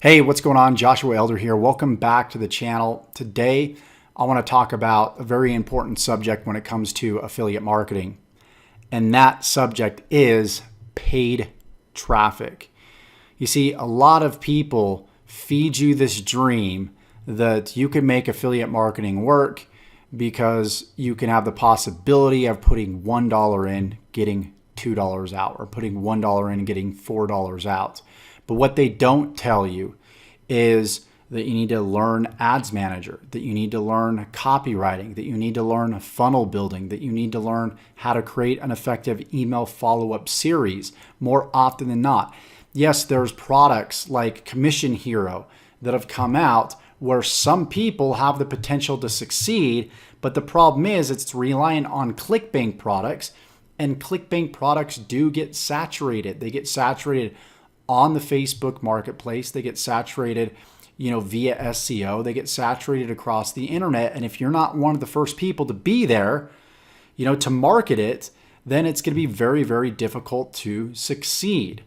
Hey, what's going on? Joshua Elder here. Welcome back to the channel. Today, I want to talk about a very important subject when it comes to affiliate marketing. And that subject is paid traffic. You see, a lot of people feed you this dream that you can make affiliate marketing work because you can have the possibility of putting $1 in, getting $2 out, or putting $1 in and getting $4 out. But what they don't tell you is that you need to learn ads manager, that you need to learn copywriting, that you need to learn funnel building, that you need to learn how to create an effective email follow-up series more often than not. Yes, there's products like Commission Hero that have come out where some people have the potential to succeed, but the problem is it's reliant on Clickbank products, and Clickbank products do get saturated. They get saturated on the Facebook marketplace. They get saturated, via SEO. They get saturated across the internet. And if you're not one of the first people to be there, to market it, then it's going to be very, very difficult to succeed.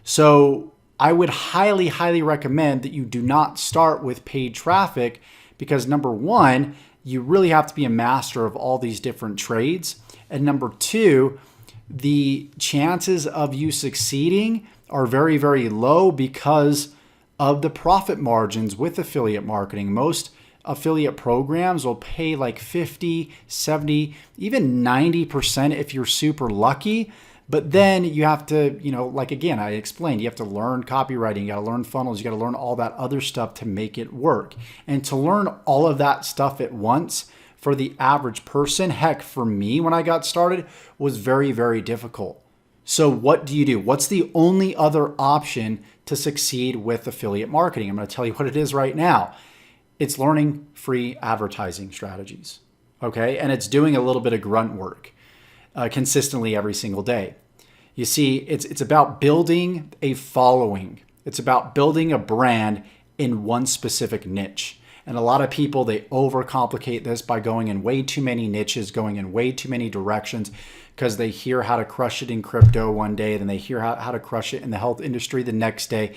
So I would highly, highly recommend that you do not start with paid traffic because number one, you really have to be a master of all these different trades. And number two, the chances of you succeeding are very, very low because of the profit margins with affiliate marketing. Most affiliate programs will pay like 50, 70, even 90% if you're super lucky. But then you have to, again, I explained, you have to learn copywriting, you got to learn funnels, you got to learn all that other stuff to make it work. And to learn all of that stuff at once for the average person, heck, for me when I got started, was very, very difficult. So what do you do? What's the only other option to succeed with affiliate marketing? I'm going to tell you what it is right now. It's learning free advertising strategies, okay? And it's doing a little bit of grunt work consistently every single day. You see, it's about building a following. It's about building a brand in one specific niche. And a lot of people, they overcomplicate this by going in way too many niches, going in way too many directions because they hear how to crush it in crypto one day, then they hear how to crush it in the health industry the next day,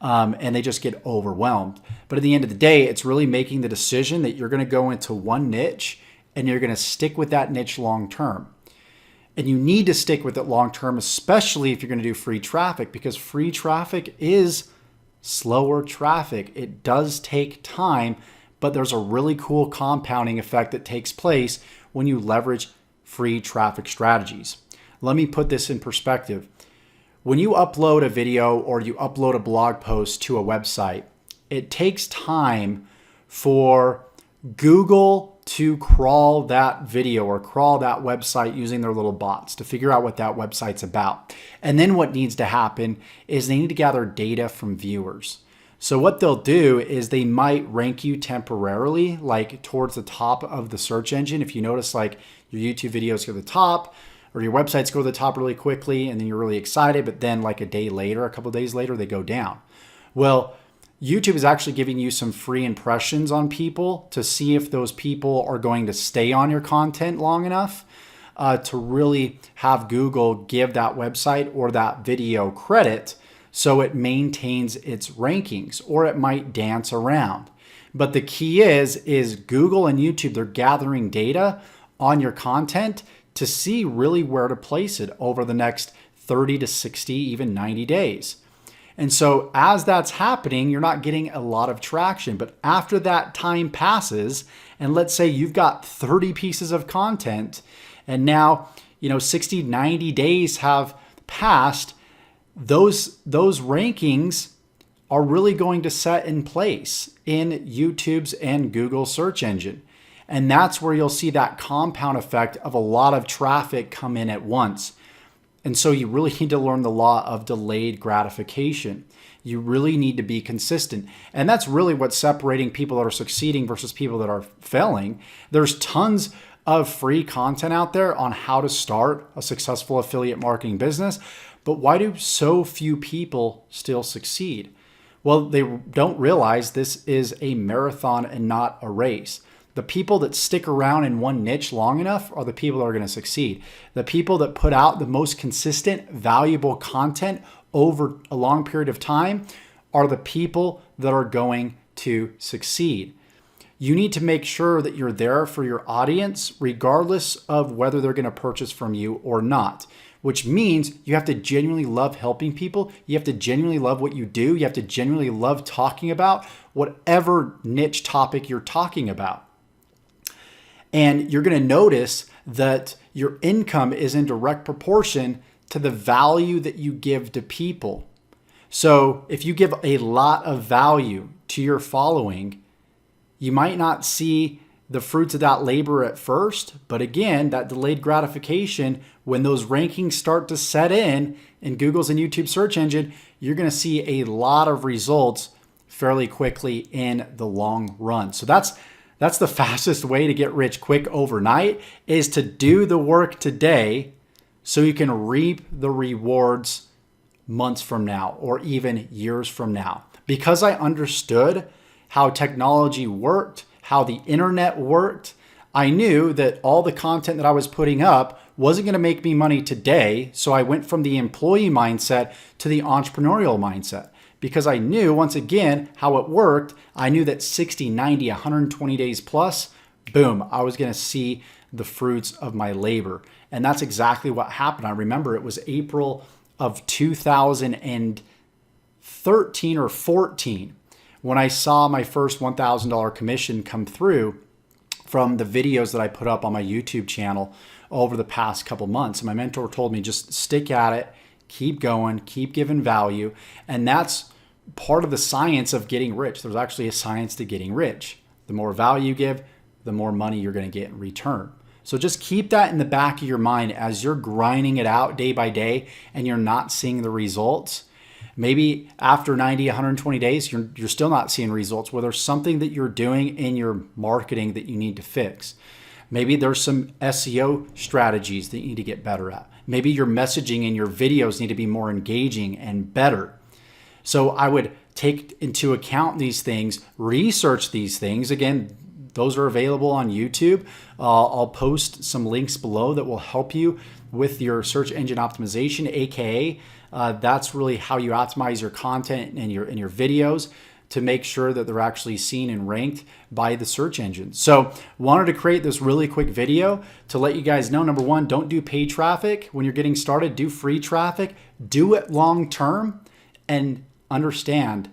and they just get overwhelmed. But at the end of the day, it's really making the decision that you're going to go into one niche and you're going to stick with that niche long term. And you need to stick with it long term, especially if you're going to do free traffic, because free traffic is slower traffic. It does take time, but there's a really cool compounding effect that takes place when you leverage free traffic strategies. Let me put this in perspective. When you upload a video or you upload a blog post to a website, it takes time for Google to crawl that video or crawl that website using their little bots to figure out what that website's about. And then what needs to happen is they need to gather data from viewers. So what they'll do is they might rank you temporarily, like towards the top of the search engine. If you notice, like your YouTube videos go to the top or your websites go to the top really quickly and then you're really excited, but then like a day later, a couple of days later, they go down. Well, YouTube is actually giving you some free impressions on people to see if those people are going to stay on your content long enough to really have Google give that website or that video credit so it maintains its rankings, or it might dance around. But the key is Google and YouTube, they're gathering data on your content to see really where to place it over the next 30 to 60, even 90 days. And so as that's happening, you're not getting a lot of traction. But after that time passes, and let's say you've got 30 pieces of content, and now 60, 90 days have passed, those rankings are really going to set in place in YouTube's and Google search engine. And that's where you'll see that compound effect of a lot of traffic come in at once. And so you really need to learn the law of delayed gratification. You really need to be consistent. And that's really what's separating people that are succeeding versus people that are failing. There's tons of free content out there on how to start a successful affiliate marketing business. But why do so few people still succeed? Well, they don't realize this is a marathon and not a race. The people that stick around in one niche long enough are the people that are going to succeed. The people that put out the most consistent, valuable content over a long period of time are the people that are going to succeed. You need to make sure that you're there for your audience, regardless of whether they're going to purchase from you or not, which means you have to genuinely love helping people. You have to genuinely love what you do. You have to genuinely love talking about whatever niche topic you're talking about. And you're going to notice that your income is in direct proportion to the value that you give to people. So if you give a lot of value to your following, you might not see the fruits of that labor at first, but again, that delayed gratification, when those rankings start to set in Google's and YouTube search engine, you're going to see a lot of results fairly quickly in the long run. So that's the fastest way to get rich quick overnight, is to do the work today so you can reap the rewards months from now or even years from now. Because I understood how technology worked, how the internet worked, I knew that all the content that I was putting up wasn't going to make me money today. So I went from the employee mindset to the entrepreneurial mindset, because I knew, once again, how it worked. I knew that 60, 90, 120 days plus, boom, I was going to see the fruits of my labor. And that's exactly what happened. I remember it was April of 2013 or 14 when I saw my first $1,000 commission come through from the videos that I put up on my YouTube channel over the past couple months. And my mentor told me, just stick at it, keep going, keep giving value. And that's part of the science of getting rich. There's actually a science to getting rich. The more value you give, the more money you're going to get in return. So just keep that in the back of your mind as you're grinding it out day by day and you're not seeing the results. Maybe after 90, 120 days, you're still not seeing results. Well, there's something that you're doing in your marketing that you need to fix. Maybe there's some SEO strategies that you need to get better at. Maybe your messaging and your videos need to be more engaging and better. So I would take into account these things, research these things. Again, those are available on YouTube. I'll post some links below that will help you with your search engine optimization, aka that's really how you optimize your content and your videos to make sure that they're actually seen and ranked by the search engine. So wanted to create this really quick video to let you guys know, number one, don't do paid traffic when you're getting started. Do free traffic. Do it long term, and understand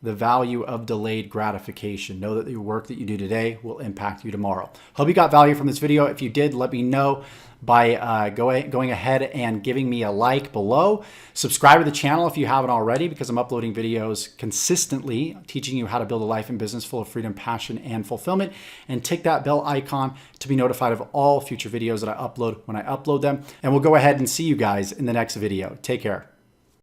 the value of delayed gratification. Know that the work that you do today will impact you tomorrow. Hope you got value from this video. If you did, let me know by going ahead and giving me a like below. Subscribe to the channel if you haven't already, because I'm uploading videos consistently teaching you how to build a life and business full of freedom, passion, and fulfillment. And tick that bell icon to be notified of all future videos that I upload when I upload them. And we'll go ahead and see you guys in the next video. Take care.